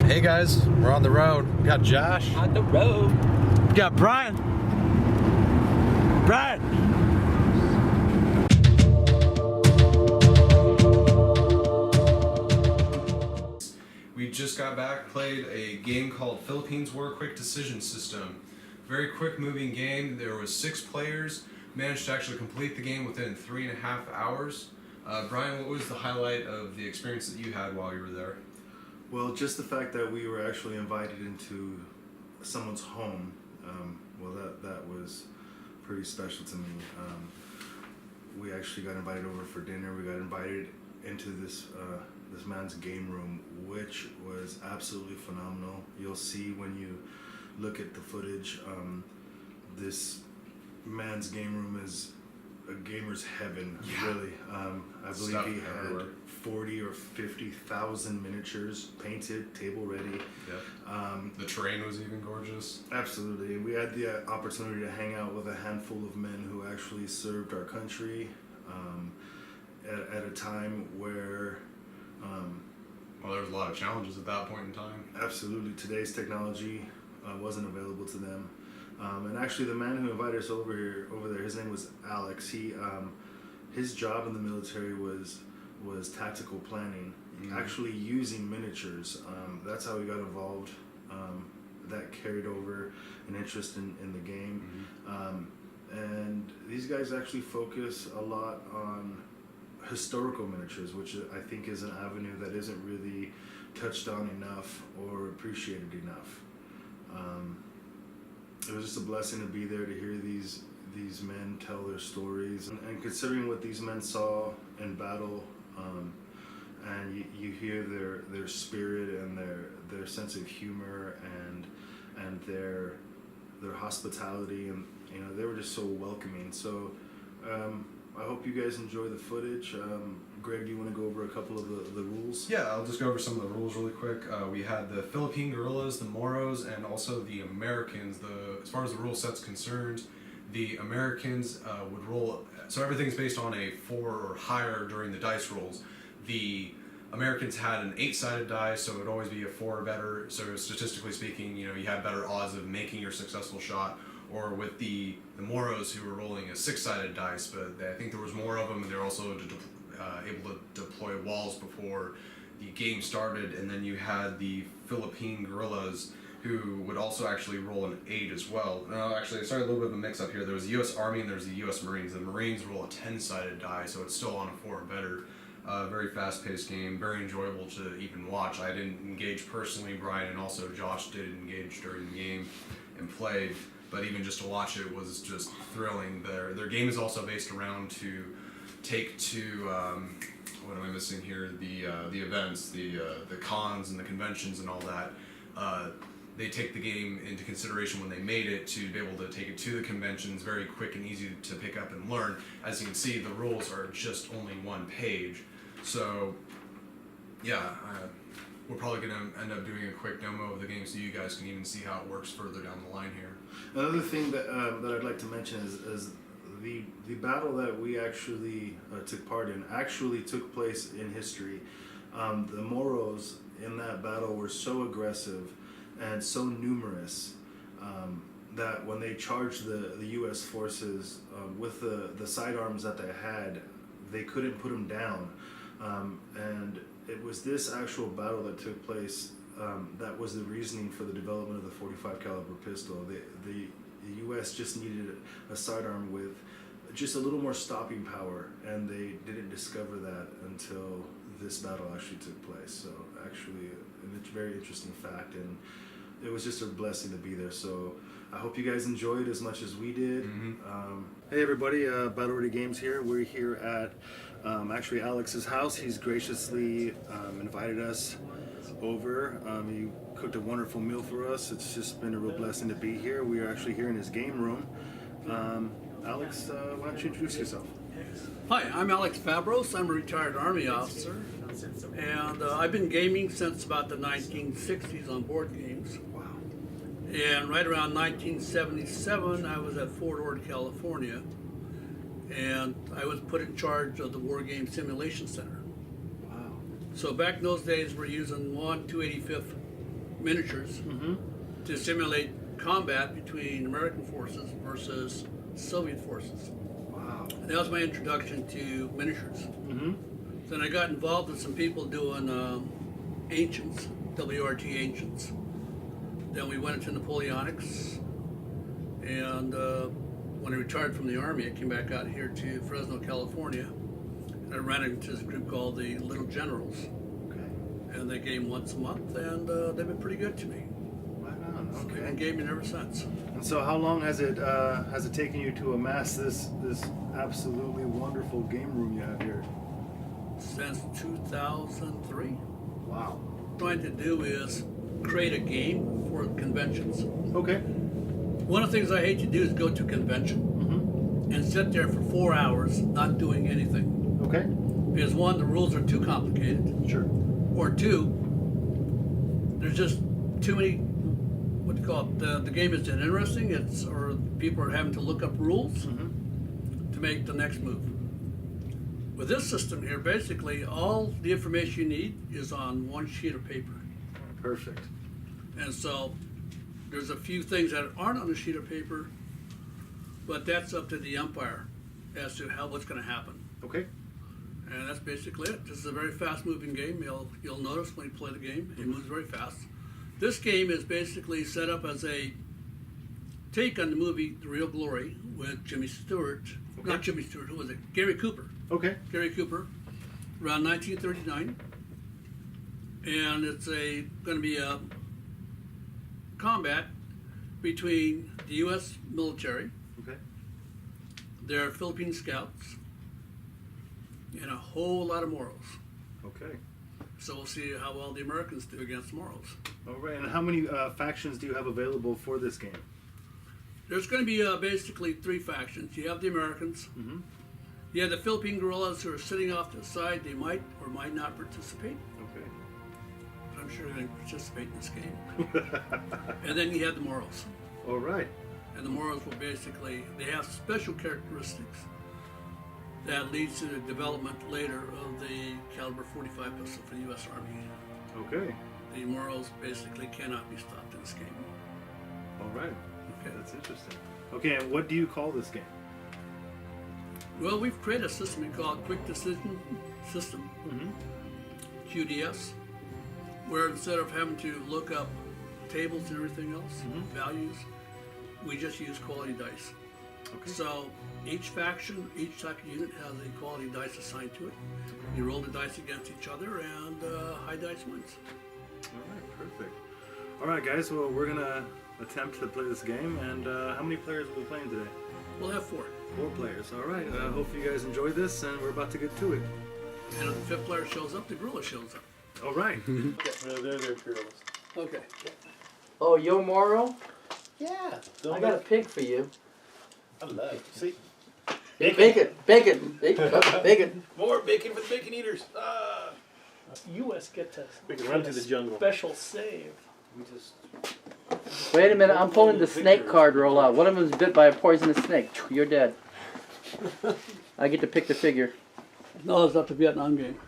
Hey guys, we're on the road. We got Josh. On the road. We got Brian. Brian! We just got back, played a game called Philippines War Quick Decision System. Very quick moving game. There was 6 players. Managed to actually complete the game within 3.5 hours. Brian, what was the highlight of the experience that you had while you were there? Well, just the fact that we were actually invited into someone's home, that was pretty special to me. We actually got invited over for dinner. We got invited into this man's game room, which was absolutely phenomenal. You'll see when you look at the footage. This man's game room is a gamer's heaven, really. I believe he had 40 or 50,000 miniatures painted, table ready. The terrain was even gorgeous. Absolutely. We had the opportunity to hang out with a handful of men who actually served our country at a time where Well, there was a lot of challenges at that point in time. absolutely today's technology wasn't available to them. And actually, the man who invited us over there, his name was Alex. His job in the military was tactical planning, actually using miniatures. That's how he got involved. That carried over an interest in the game. And these guys actually focus a lot on historical miniatures, which I think is an avenue that isn't really touched on enough or appreciated enough. It was just a blessing to be there to hear these men tell their stories, and considering what these men saw in battle, and you hear their spirit and their sense of humor and their hospitality, and they were just so welcoming. So I hope you guys enjoy the footage. Greg, do you want to go over a couple of the rules? Yeah, I'll just go over some of the rules really quick. We had the Philippine guerrillas, the Moros, and also the Americans. As far as the rule set's concerned, the Americans would roll, so everything's based on a 4 or higher during the dice rolls. The Americans had an 8-sided die, so it would always be a 4 or better. So statistically speaking, you had better odds of making your successful shot. Or with the Moros, who were rolling a 6-sided dice, but I think there was more of them, and they were also able to deploy walls before the game started. And then you had the Philippine guerrillas, who would also actually roll an 8 as well. No, actually, sorry, a little bit of a mix-up here. There was the U.S. Army and there's the U.S. Marines. The Marines roll a 10-sided die, so it's still on a 4 or better. Very fast-paced game, very enjoyable to even watch. I didn't engage personally. Brian and also Josh did engage during the game and played. But even just to watch it was just thrilling. Their game is also based around to take to what am I missing here? The events, the cons and the conventions and all that. They take the game into consideration when they made it to be able to take it to the conventions. Very quick and easy to pick up and learn. As you can see, the rules are just only 1 page. So yeah. We're probably going to end up doing a quick demo of the game so you guys can even see how it works further down the line here. Another thing that I'd like to mention is the battle that we actually took part in actually took place in history. The Moros in that battle were so aggressive and so numerous that when they charged the U.S. forces with the sidearms that they had, they couldn't put them down. And it was this actual battle that took place that was the reasoning for the development of the .45 caliber pistol. The U.S. just needed a sidearm with just a little more stopping power, and they didn't discover that until this battle actually took place. So actually, a very interesting fact, and it was just a blessing to be there. So I hope you guys enjoyed as much as we did. Hey everybody, Battle Ready Games here. We're here at actually Alex's house. He's graciously invited us over. He cooked a wonderful meal for us. It's just been a real blessing to be here. We are actually here in his game room. Alex, why don't you introduce yourself? Hi, I'm Alex Fabros. I'm a retired Army officer, and I've been gaming since about the 1960s on board games. Wow. And right around 1977, I was at Fort Ord, California, and I was put in charge of the Wargame Simulation Center. Wow. So back in those days, we're using 285th miniatures to simulate combat between American forces versus Soviet forces. Wow. And that was my introduction to miniatures. Then I got involved with some people doing ancients, WRG ancients. Then we went into Napoleonics, and when I retired from the Army, I came back out here to Fresno, California, and I ran into this group called the Little Generals. Okay. And they game once a month, and they've been pretty good to me. Right on. So they've Okay. been gaming ever since. And so, how long has it taken you to amass this absolutely wonderful game room you have here? Since 2003. Wow. What I'm trying to do is create a game for conventions. Okay. One of the things I hate to do is go to a convention and sit there for 4 hours not doing anything. Okay. Because one, the rules are too complicated, Sure. or two, there's just too many, what do you call it, the game isn't interesting, or people are having to look up rules to make the next move. With this system here, basically all the information you need is on one sheet of paper. Perfect. And so there's a few things that aren't on a sheet of paper, but that's up to the umpire as to what's going to happen. Okay. And that's basically it. This is a very fast-moving game. You'll notice when you play the game, it moves very fast. This game is basically set up as a take on the movie The Real Glory with Jimmy Stewart. Okay. Not Jimmy Stewart. Who was it? Gary Cooper. Okay. Gary Cooper, around 1939, and it's going to be a combat between the U.S. military, Okay. their Philippine scouts, and a whole lot of morals. Okay. So we'll see how well the Americans do against morals. All right. And how many factions do you have available for this game? There's going to be basically three factions. You have the Americans. You have the Philippine guerrillas who are sitting off to the side. They might or might not participate. Okay. But I'm sure they're going to participate in this game. And then you have the morals. All right. And the morals will basically, they have special characteristics that leads to the development later of the caliber 45 pistol for the U.S. Army. Okay. The morals basically cannot be stopped in this game. All right. Okay. That's interesting. Okay. And what do you call this game? Well, we've created a system we call Quick Decision System, QDS, where instead of having to look up tables and everything else, values, we just use quality dice. Okay. So each faction, each type of unit has a quality dice assigned to it. You roll the dice against each other, and high dice wins. All right. Perfect. All right, guys. Well, we're gonna attempt to play this game. And how many players are we playing today? We'll have 4. 4 players. All right. Hope you guys enjoy this, and we're about to get to it. And if the 5th player shows up, the gorilla shows up. All right. They're imperialists. Okay. Oh, Yo Moro? Yeah. I got a pig for you. I love it. See? Bacon. Bacon. More bacon for the bacon eaters. U.S. get to We can run to the jungle. special save. We just... Wait a minute, I'm pulling the snake card roll out. One of them is bit by a poisonous snake. You're dead. I get to pick the figure. No, it's not the Vietnam game.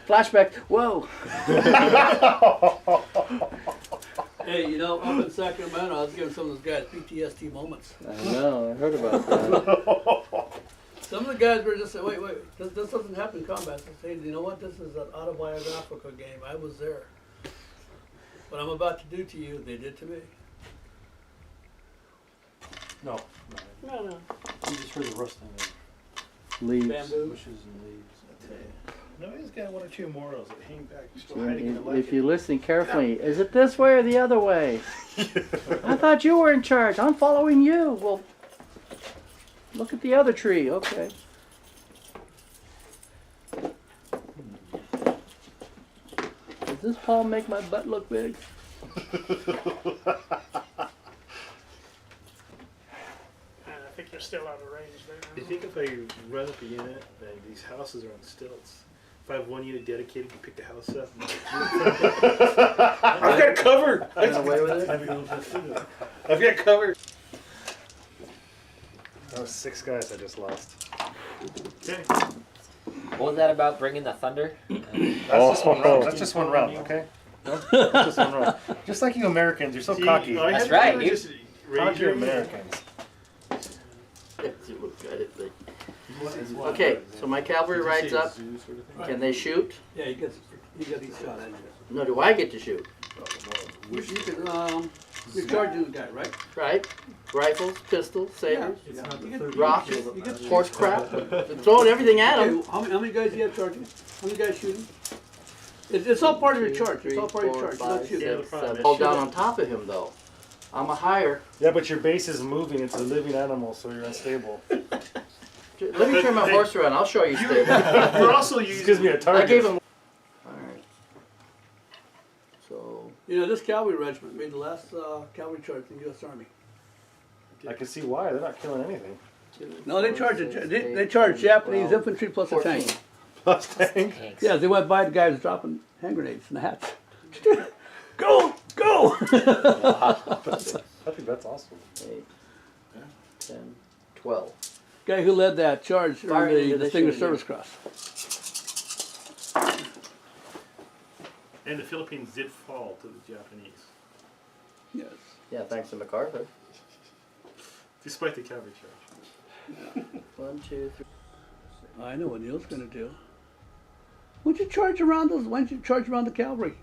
Flashback. Whoa. Hey, you know, up in Sacramento, I was giving some of those guys PTSD moments. I know, I heard about that. Some of the guys were just saying, wait, this doesn't happen in combat. I say, you know what, this is an autobiographical game. I was there. What I'm about to do to you, they did to me. No. No. You just heard the rustling of Leaves. Bamboo. bushes and leaves. No, he's got 1 or 2 morals that hang back, still hiding in the light. If you listen carefully, is it this way or the other way? I thought you were in charge. I'm following you. Well, look at the other tree. Okay. Does this Paul make my butt look big? I think you're still out of range there. You think if I run up a unit and these houses are on stilts, if I have one unit dedicated to pick the house up, I've got it covered. Run away with it? I've got covered. That was 6 guys I just lost. Okay. What was that about bringing the thunder? That's just one round. That's just one round. Okay. Just one wrong. Just like you Americans, you're so See, cocky. all you That's have to right, do is you- just raise Cocky your Americans. Okay, so my cavalry rides up. Can they shoot? Yeah, you get each shot at it. No, do I get to shoot? You can, you're charging the guy, right? Right? Rifles, pistols, sabers, Yeah. You get- rocks, you get- horse crap. Throwing everything at them. Okay, how many guys do you have charging? How many guys shooting? It's all part of your charge. It's all part of your charge. You don't shoot. Yeah, the problem is- All down on top of him though. I'm a higher. Yeah, but your base is moving. It's a living animal, so you're unstable. Let me turn my horse around. I'll show you stable. You're also This using. gives me a I target. gave him. Alright. So. You know, this cavalry regiment made the last cavalry charge in the U.S. Army. I can see why. They're not killing anything. No, they charged Japanese infantry plus a tank. Plus tank. Yeah, they went by the guys dropping hand grenades in the hats. Go! Go! I think that's awesome. 8, 10, 12. Guy who led that charge Fire earned into the the Distinguished shooting. Service Cross. And the Philippines did fall to the Japanese, Yes. Yeah, thanks to MacArthur. despite the cavalry charge. 1, 2, 3. I know what Neil's gonna do. Why don't you charge around those? Why don't you charge around the cavalry?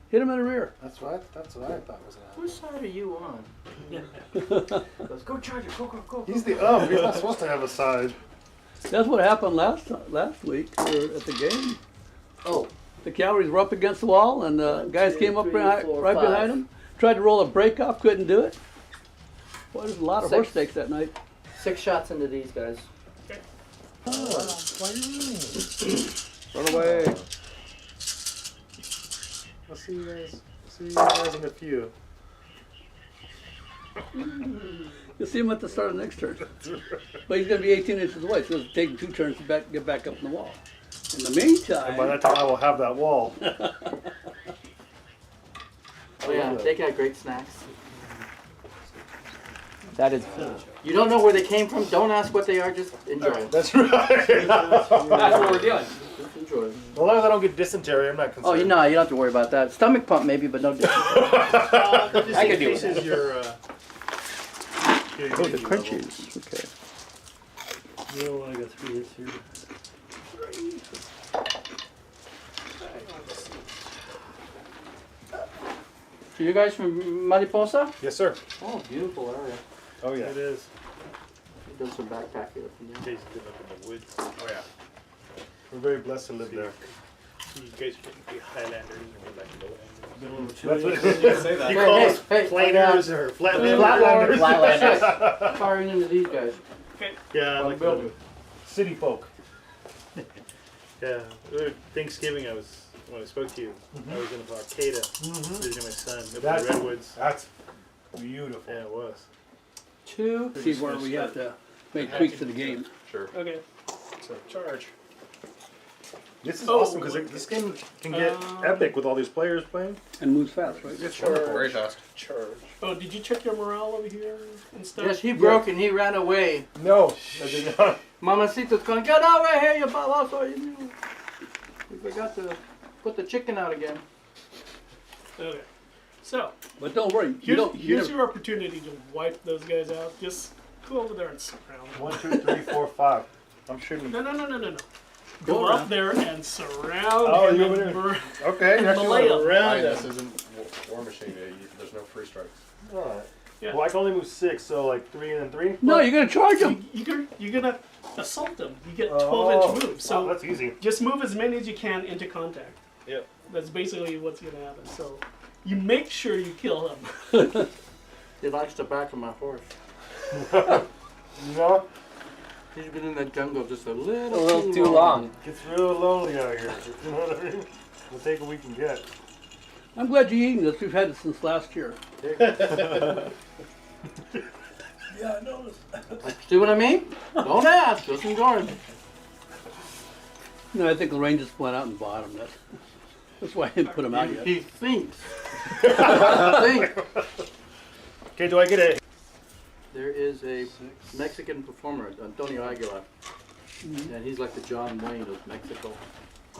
Hit him in the rear. That's what I thought was happening. Whose side are you on? Let's go charge it. Go, go, go. He's the He's not supposed to have a side. That's what happened last week at the game. Oh, The cavalries were up against the wall, and the guys 2, came up 3, right 4, right 5. behind them. Tried to roll a break off, couldn't do it. Boy, there's a lot of 6. horse steaks that night. 6 shots into these guys. Run away. I'll see you guys. See you guys in a few. You'll see him at the start of the next turn. But he's going to be 18 inches away, so it'll take him 2 turns to get back up in the wall. In the And by meantime, that time, I will have that wall. Oh yeah, they got great snacks. That is. You don't know where they came from. Don't ask what they are. Just enjoy them. That's right. That's what we're doing. Just enjoy them. As long as I don't get dysentery, I'm not concerned. Oh, you know, you don't have to worry about that. Stomach pump maybe, but no difference. Just I in could do case it. your, your Oh, the immunity level. crunchies. Okay. You know, I got 3 hits here. So you guys from Mariposa? Yes, sir. Oh, beautiful area. Oh yeah. It is. He does some backpacking. You guys live up in the woods. Oh yeah. We're very blessed to live there. You guys can be Highlanders and we're like lowlanders. That's what Say that. You Hey, call hey, us hey, planers or flatlanders? Flatlanders. Flatlanders. Firing into these guys. Yeah, I like building. City folk. Yeah, Thanksgiving when I spoke to you, I was in Arcata visiting my son up in That's- the Redwoods. That's beautiful. Yeah, it was. 2. see where we have to make tweaks to the game. Sure. Okay. So charge. This is awesome because this game can get epic with all these players playing. And moves fast, right? It's Very fast. Charge. Oh, did you check your morale over here and stuff? Yes, he broke and he ran away. No, I did not. Mamacita's going, get away here, you baboso. We forgot to put the chicken out again. Okay. So, But don't worry, you don't. You here's never, your opportunity to wipe those guys out. Just go over there and surround them. 1, 2, 3, 4, 5. I'm shooting. No. Go Go around. up there and surround Oh, him you and over there? bur- Okay. Actually, Malay 'em. Around This them. isn't War Machine. There's no free strikes. Alright. Yeah. Well, I can only move 6, so like 3 and then 3. no, you're going to charge him. You're gonna assault them. You get 12-inch Oh, moves. So that's easy. just move as many as you can into contact. Yep. That's basically what's gonna happen. So you make sure you kill him. He likes the back of my horse. No, He's been in that jungle just a little, A little too long. it's real lonely out here. You know what I mean? We'll take what we can get. I'm glad you're eating this. We've had it since last year. Yeah, I noticed. See what I mean? Don't ask. Just enjoy them. No, I think the Rangers went out and bought him. That's why I didn't put him out yet. He thinks. Think. Okay, do I get a? There is a Mexican performer, Antonio Aguilar. And he's like the John Wayne of Mexico.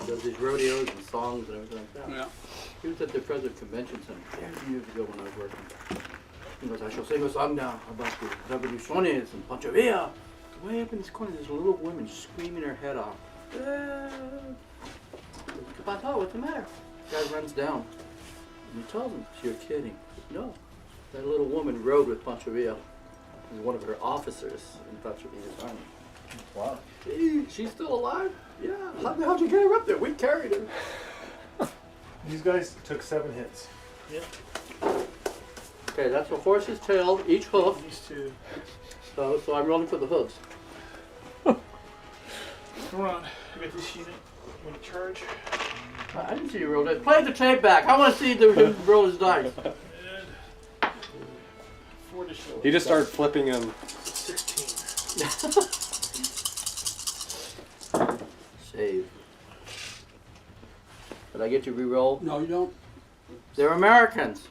He does these rodeos and songs and everything like that. Yeah. He was at the President Convention Center years ago when I was working. He goes, I shall sing a song now about the revoluciones and Pancho Villa. Way up in this corner, there's a little woman screaming her head off. What's the matter? The guy runs down and he tells him, you're kidding. No, that little woman rode with Pancho Villa. He was one of her officers in Pancho Villa's army. Wow. Hey, she's still alive? Yeah. How the hell did you get her up there? We carried her. These guys took 7 hits. Yep. Okay, that's a horse's tail, each hoof. These two. So I'm rolling for the hooves. Come on. You got this unit. You want to charge? I didn't see you roll it. Play the tape back. I want to see him roll his dice. And 4 to show. He just started flipping them. 16. Save. Did I get you re-roll? No, you don't. They're Americans.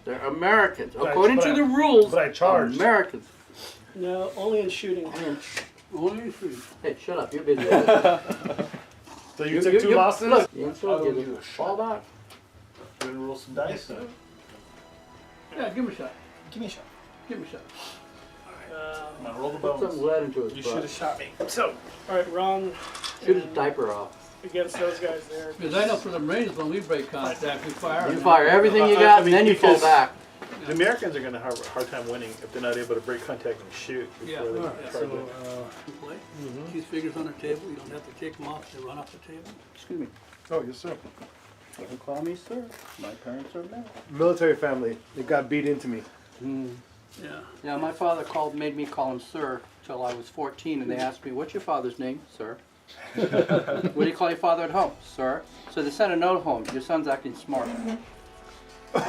They're Americans. But I- According but to I- the rules, but I charged. Americans. No, only in shooting. Only three. Hey, shut up. You're busy. So you took 2 losses? Look, you can I'll give do it. a Fall back. Gonna roll some dice. Yeah, give me a shot. Give me a shot. Give me a shot. Come on, roll the Put some bones. lead into his You butt. should have shot me. So, all right, Ron. Shoot his diaper off. Against those guys there. Because I know for the Marines, when we break contact, we fire. You fire everything you got, and then you fall because- back. The Americans are going to have a hard time winning if they're not able to break contact and shoot Yeah, before they yeah. charge So, it. you play. These figures on the table, you don't have to take them off, they run off the table. Excuse me. Oh, yes, sir. Don't call me sir. My parents are men. Military family. It got beat into me. Yeah. Yeah, my father made me call him sir till I was 14, and they asked me, "What's your father's name, sir?" "What do you call your father at home, sir?" So they sent a note home. Your son's acting smart. So,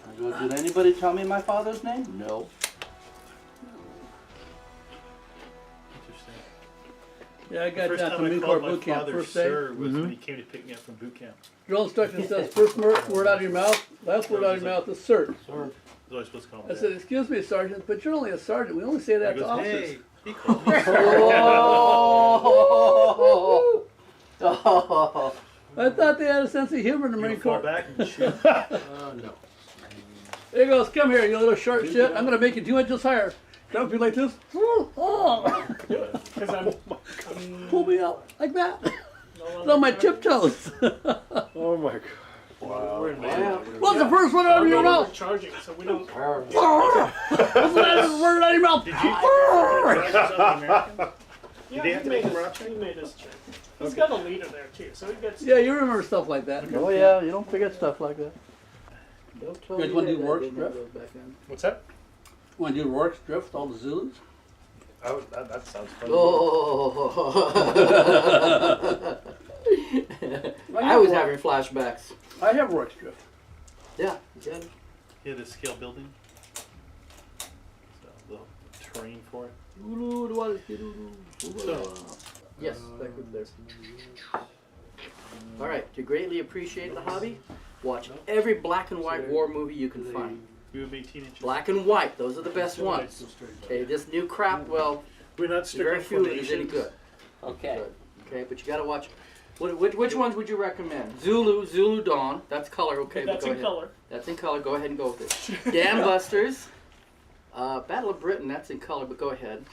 I go, did anybody tell me my father's name? No. Interesting. Yeah, I The got first down time to I Marine Corps called my boot camp father first day. sir was when he came to pick me up from boot camp. Drill instruction says, first word out of your mouth, last word out of your mouth is sir. I was always supposed to call him I that. said, excuse me, Sergeant, but you're only a sergeant. We only say He that goes, to officers. hey, he called me sir. Oh. I thought they had a sense of humor in the You Marine fall Corps. back and shoot. No. There he goes, come here, you little short shit. I'm going to make you 2 inches higher. That would be like this. Because I'm Pull me out like that. no It's longer on my charging. tiptoes. Oh my god. We're in Yeah. What's the first one out of I'm your no longer mouth? charging, so we don't. What's the last word out of your mouth? Did you charge us on the Americans? Yeah, they he have to made make us. He made us check. He's got a leader there too, so he gets. Yeah, you remember stuff like that. Oh yeah, you don't forget stuff like that. Don't tell You guys me wanna that do I work didn't stuff? have those back then. What's that? Want to do Rourke's Drift with all the Zulus? That sounds fun. Oh. I was having flashbacks. I have Rourke's Drift. Yeah, you got it. He had a scale building. So the terrain for it. Yes, that group there. All right, to greatly appreciate the hobby, watch every black and white war movie you can find. We would be teenagers. Black and white, those are the best ones. Okay, this new crap, well, We're not strict very on few of it is any formations. good. Okay. Okay, but you gotta watch. Which ones would you recommend? Zulu Dawn. That's color. Okay, but That's go in ahead. color. That's in color. Go ahead and go with it. Dam Busters. Battle of Britain. That's in color, but go ahead.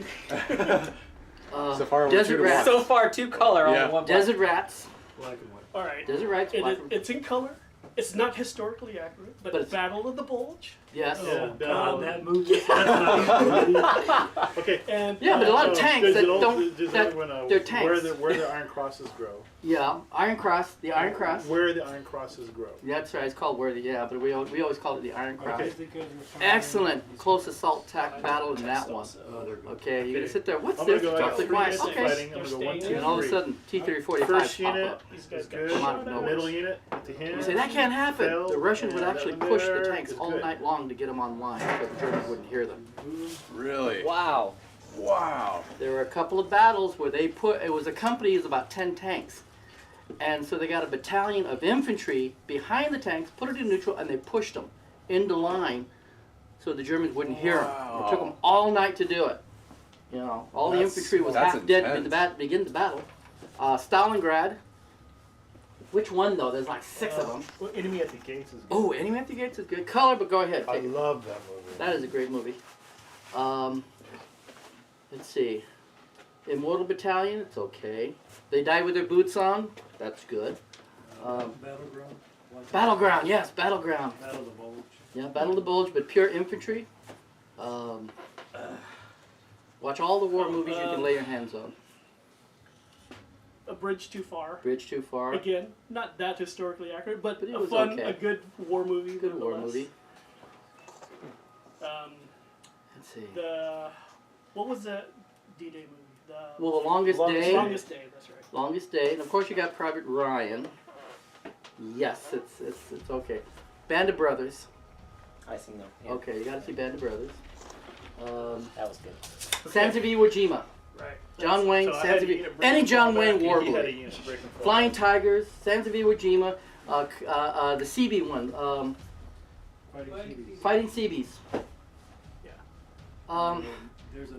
So far, we're 2 Desert to Rats. So far, 2 color, Yeah. only 1 black. Desert Rats. Black and white. All right. Desert Rats. Black and- It's in color. It's not historically accurate, but, But it's- Battle of the Bulge. Yes. Yeah, God, that movie. Okay. And Yeah, but a lot of tanks There's that an old- don't. there's That, another one, they're tanks. Where the iron crosses grow. Yeah, Iron Cross. The Iron Cross. Where the iron crosses grow. That's right. It's called where the but we always call it the Iron Cross. Okay. Excellent close assault tack battle in that one. Okay, you're gonna sit there. What's I'm this? gonna go Drop like the 3 mic. minutes of Okay. fighting. I'm gonna go 1, 2, And all of a 3. sudden, T-35 First pop unit up. These is guys got good. Come out of nowhere. Middle unit at the hand. You say that can't happen. Failed, The Russians would and actually that one push the there tanks is all good. night long to get them online, so the Germans wouldn't hear them. Really? Wow. Wow. There were a couple of battles where they put, it was a company, it was about 10 tanks. And so they got a battalion of infantry behind the tanks, put it in neutral, and they pushed them into line so the Germans wouldn't hear them. It took them all night to do it. You know, all the infantry was that's half dead intense. begin the battle. Stalingrad, Which one though? There's like 6 of them. Well, Enemy at the Gates is good. Oh, Enemy at the Gates is good. Color, but go ahead. I Take it. love that movie. That is a great movie. Let's see. Immortal Battalion, it's okay. They Die with Their Boots On, that's good. Battleground. Battleground, yes, Battleground. Battle of the Bulge. Yeah, Battle of the Bulge, but pure infantry. Watch all the war movies you can lay your hands on. A Bridge Too Far. Bridge Too Far. Again, not that historically accurate, but But it a was fun, okay. a good war movie. Good war nonetheless. movie. Let's see. What was that D-Day movie? Well, The Longest Day. Longest Day, that's right. Longest Day, and of course you got Private Ryan. Yes, it's okay. Band of Brothers. I seen them. Yeah. Okay, you gotta see Band of Brothers. That was good. Sons of Iwo Jima. Right. John Wayne, So I Sons had of to Iwo eat a break any and John fall Wayne back. war He had a movie. break and fall. Flying Tigers, Sons of Iwo Jima, the CB one, Fighting Seabees. Yeah.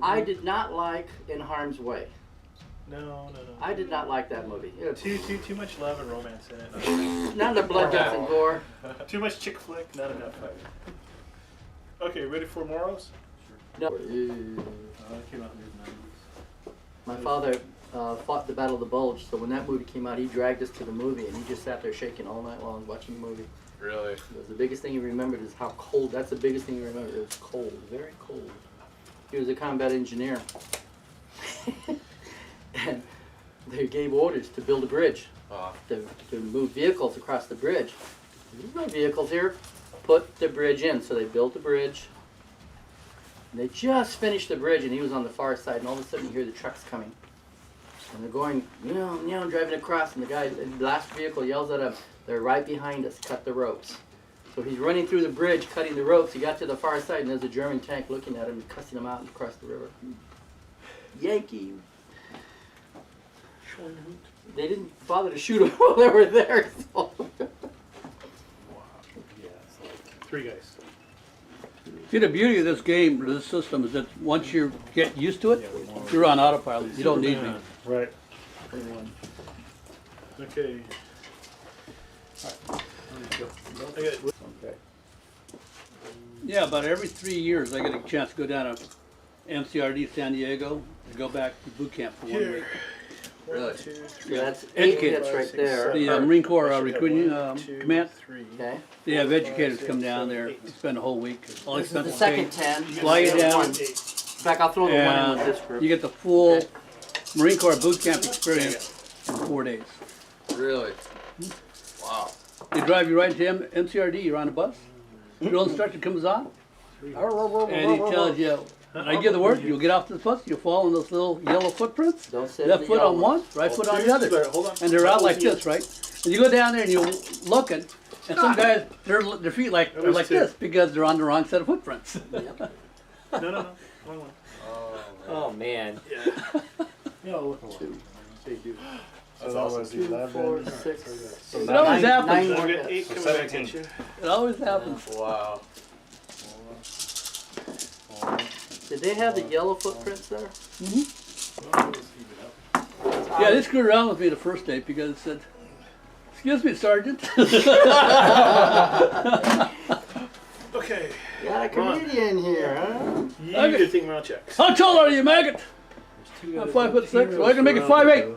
I did not like In Harm's Way. No. I did not like that movie. It was Too much love and romance in it. none of the blood, guts, and gore. Too much chick flick, not enough fight. Okay, ready for Moros? No. That came out in the 90s. My father fought the Battle of the Bulge, so when that movie came out, he dragged us to the movie, and he just sat there shaking all night long watching the movie. Really? It was the biggest thing he remembered is how cold. That's the biggest thing he remembered. It was cold, very cold. He was a combat engineer, and they gave orders to build a bridge, to move vehicles across the bridge. There's no vehicles here. Put the bridge in. So they built the bridge. And they just finished the bridge, and he was on the far side, and all of a sudden you hear the trucks coming. And they're going, driving across, and the last vehicle yells at him, "They're right behind us, cut the ropes." So he's running through the bridge, cutting the ropes. He got to the far side, and there's a German tank looking at him and cussing him out across the river. Yankee. They didn't bother to shoot him while they were there. So. Three guys. See, the beauty of this game, or this system, is that once you get used to it, you're on autopilot. You don't need me. Right. Okay. Okay. Yeah, about every 3 years I get a chance to go down to MCRD San Diego and go back to boot camp for 1 week. Really? Yeah, that's 8 Educated. hits right there. The Marine Corps recruiting command, Okay. they have educators come down there, spend a whole week. All This is the expenses second paid. 10. Fly you The other down. one. In fact, I'll throw the one in And with this group. you get the full Okay. Marine Corps boot camp experience in 4 days. Really? Wow. They drive you right to MCRD, you're on a bus. Drill instructor comes on, and he tells you, when I give the word, you'll get off this bus, you'll fall in those little yellow footprints. Don't say Left the foot yellow on one. one, right foot on the other. And they're out like this, right? And you go down there and you're looking, and some guys, their feet are like this because they're on the wrong set of footprints. No. Wrong one. Oh man. Yeah, look at Two. So that was 2, 4, 11. 6. It always happens. 9 So more we got hits. 8 coming back 17. at you. It always happens. Wow. Did they have the yellow footprints there? Yeah, they screwed around with me the first day because it said, "Excuse me, Sergeant." Okay. Got a comedian here, huh? You need to take my checks. How tall are you, maggot? I'm 5'6". Well, I can make it 5'8".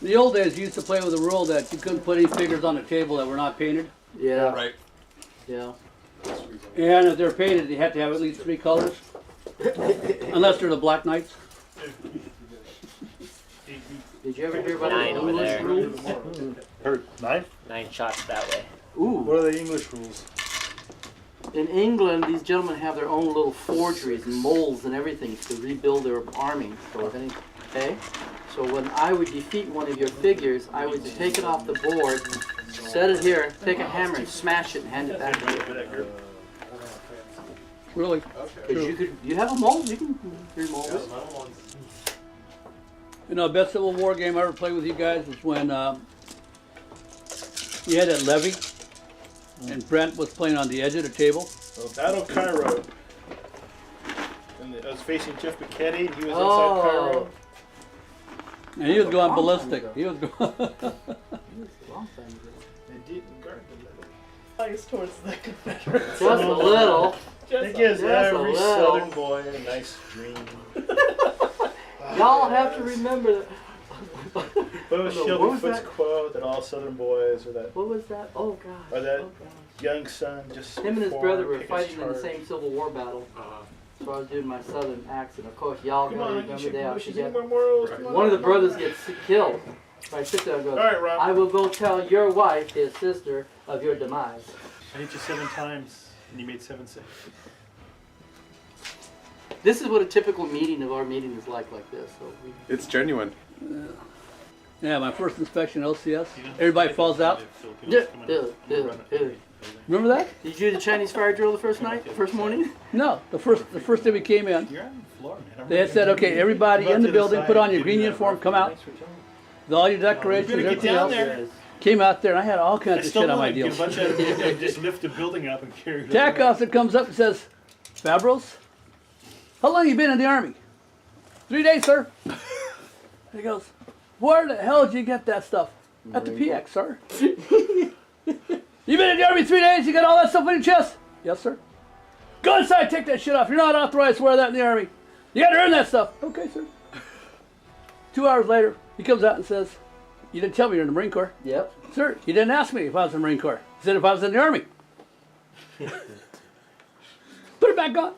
In the old days, you used to play with a rule that you couldn't put any figures on the table that were not painted. Yeah. Right. Yeah. And if they're painted, they have to have at least 3 colors. Unless they're the Black Knights. Did you ever hear about 9 the over English there. rules? Heard 9? 9 shots that way. Ooh. What are the English rules? In England, these gentlemen have their own little forgeries and molds and everything to rebuild their army. So, okay? So when I would defeat one of your figures, I would take it off the board, set it here, take a hammer and smash it and hand it back to you. Really. Because you have a mold, you can remold it. You know, best Civil War game I ever played with you guys was when you had that levee, and Brent was playing on the edge of the table. Battle Cairo. And I was facing Jeff McKetty, and he was Oh. outside Cairo. And he was going ballistic. He was going. Long time ago. They didn't guard the leather. Bias towards the Confederates. Just a little. It gives just a every little. Southern boy a nice dream. Y'all have to remember that. What was No, what Shelby was Foote's that? quote that all Southern boys, or that What was that? Oh God. Or that- Oh, God. young son just Him and his before brother were Pickett's fighting in the charge. same Civil War battle. So I was doing my southern accent. Of course, y'all Come gotta on, remember you that. should Forget- more morals. Come on. One of the brothers gets killed. So I sit there and go, All right, Rob. I will go tell your wife, his sister, of your demise. I hit you 7 times, and you made 7 saves. This is what a typical meeting of our meeting is like this. So we, It's genuine. yeah, my first inspection LCS. Everybody falls out. Remember that? Did you do the Chinese fire drill the first night, the first morning? No, the first day we came in. You're on the floor, man. They had said, okay, everybody Go in the to building, side, put on your give green me that uniform, rough come out. thanks for telling me. With all your decorations, You better get everything down else. there. Came out there and I had all I kinds of still shit on know my I get a deals. bunch of just lift the building up and carry it. Tack around. officer comes up and says, Fabros, how long you been in the Army? 3 days, sir. He goes, where the hell did you get that stuff? At the PX, sir. You been in the Army 3 days? You got all that stuff on your chest? Yes, sir. Go inside, take that shit off. You're not authorized to wear that in the Army. You got to earn that stuff. Okay, sir. 2 hours later, he comes out and says, you didn't tell me you're in the Marine Corps. Yep. Sir, you didn't ask me if I was in the Marine Corps. He said if I was in the Army. Put it back on.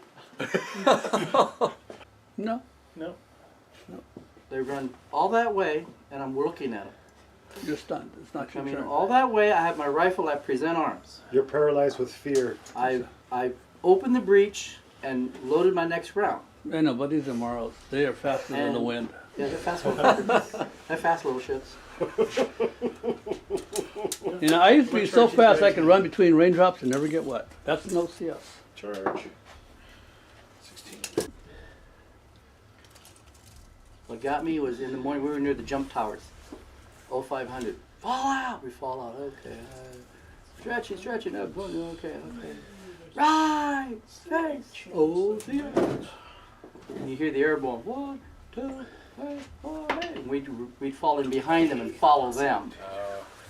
No. No. They run all that way, and I'm looking at them. You're stunned. It's not your I mean, turn. all that way, I have my rifle at present arms. You're paralyzed with fear. I opened the breech and loaded my next round. I know, but these are Moros. They are faster than the And- wind. Yeah, they're fast little They're fast little shits. You know, I used to be so fast I could run between raindrops and never get wet. That's an OCS. Charge. 16. What got me was in the morning, we were near the jump towers. 0500. Fall out! We fall out. Okay. Stretching up. Okay. Right! Face! Oh, see ya. And you hear the airborne. 1, 2, 3, 4, 8. And we'd fall in behind them and follow them.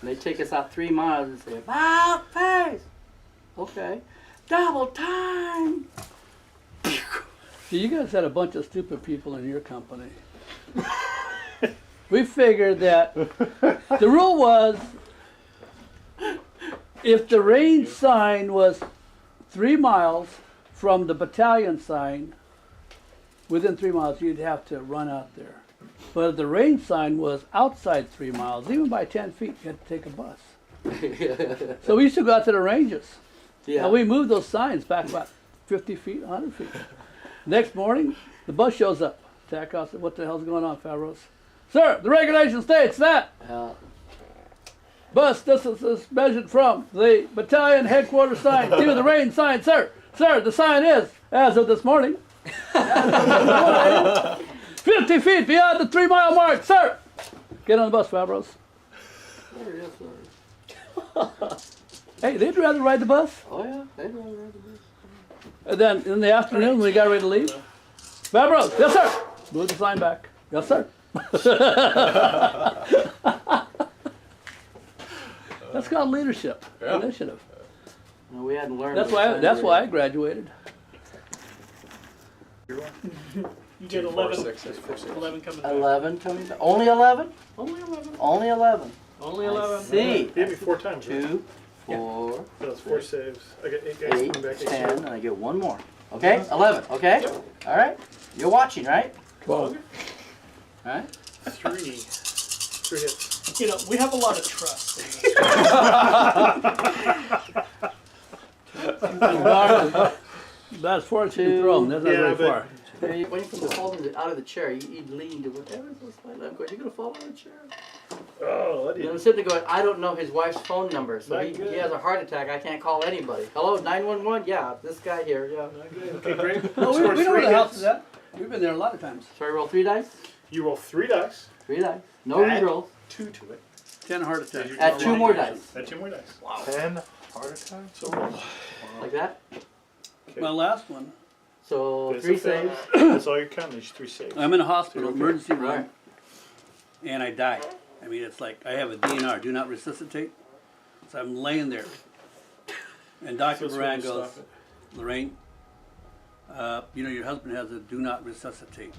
And they'd take us out 3 miles and say, about face! Okay. Double time! See, you guys had a bunch of stupid people in your company. We figured that the rule was if the range sign was 3 miles from the battalion sign, within 3 miles you'd have to run out there. But if the range sign was outside 3 miles, even by 10 feet, you had to take a bus. So we used to go out to the ranges. Yeah. And we moved those signs back about 50 feet, 100 feet. Next morning, the bus shows up. Tack officer said, what the hell's going on, Favros? Sir, the regulation states that bus distance is measured from the battalion headquarters sign to the range sign, sir. Sir, the sign is, as of this morning, 50 feet beyond the 3 mile mark, sir. Get on the bus, Favros. Hey, they'd rather ride the bus. Oh yeah, they'd rather ride the bus. And then in the afternoon, when we got ready to leave, Favros, yes, sir. Move the sign back. Yes, sir. That's called leadership, initiative. No, we hadn't learned. That's why I graduated. You get 11. 11 coming back. 11 coming back. Only 11? Only 11. Only 11. Only 11. See. He hit me 4 times. Right? 2, 4, That was 4 saves. I got 8 guys 8, coming back. 10, and I get one more. Okay? 11. Okay? All right? You're watching, right? 12. All right? 3. 3 hits. You know, we have a lot of trust. That's far as you can throw them. That's not very far. When you fall out of the chair, you'd lean to whatever is slightly. I'm going, you're going to fall out of the chair. Oh, And I'm sitting there going, I don't know his wife's phone number, so he has a heart attack. I can't call anybody. Hello, 911? Yeah, this guy here. Yeah. Okay, great. No, we know where the house is at. We've been there a lot of times. So I roll 3 dice? You roll 3 dice. 3 dice. No Add rerolls. 2 to it. 10 heart attacks. Add 2 more dice. Add 2 more dice. 10 heart attacks? So roll. Like that. My last one. So That's 3 a fail. saves. That's all you're counting. There's 3 saves. I'm in a hospital, emergency room. Right. and I die. I mean, it's like I have a DNR, do not resuscitate. So I'm laying there. And Dr. So Moran it's gonna goes, stop Lorraine, you know, your husband has a do not resuscitate.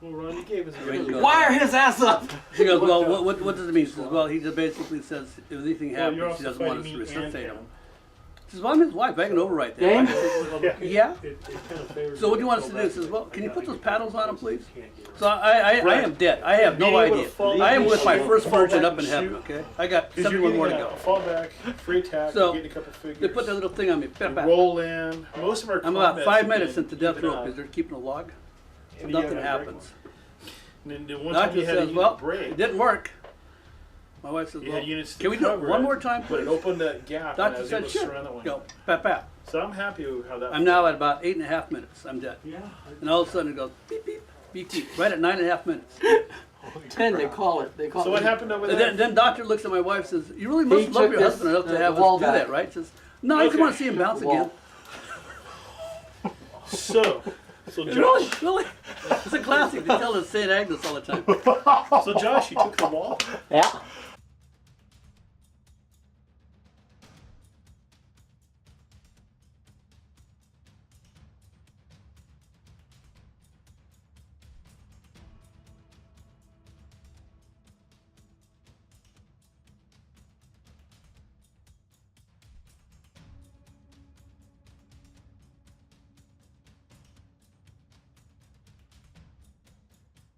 Well, Ronnie gave us a Lorraine goes, Wire his ass up! She goes, well, what does it mean? She says, well, he just basically says if anything Well, you're happens, he also doesn't want us fighting to me and resuscitate him. Cam. She says, well, I'm his wife, I can overwrite that. Game? Yeah. It kind of favors So what do you want us to do? He says, well, can you put those paddles on him, please? So I am dead. I have no Being able to idea. fall I am back with my and first shoot, fall virgin back up in and heaven, shoot. okay? I got Because you're 71 more to getting go. a fallback, free attack, So, you're getting a couple figures. They put that little thing on me. Bap, You bap. roll in. Most of our I'm about combats 5 have minutes been into death keeping row up. because they're keeping a log. So And you nothing gotta break happens. one. And then one time Doctor you had a says, unit well, break. it didn't work. My wife says, You well, had units to can we do it cover one it, more time, But please? it opened that gap, and I Doctor was said, able to sure. surround that one. Go, bap, bap. So I'm happy with how that. I'm now at about 8.5 minutes. I'm dead. Yeah. And all of a sudden it goes beep, beep, beep, beep. Right at 9.5 minutes. 10, they call it. They call So it. what happened over And there? then Doctor looks at my wife and says, you really must He love took your this- husband enough to the have wall us do back. that, right? She says, no, I just Okay. want to see him bounce Wall. again. So Really, Josh, really. It's a classic. They tell us St. Agnes all the time. so Josh, you took the wall. Yeah.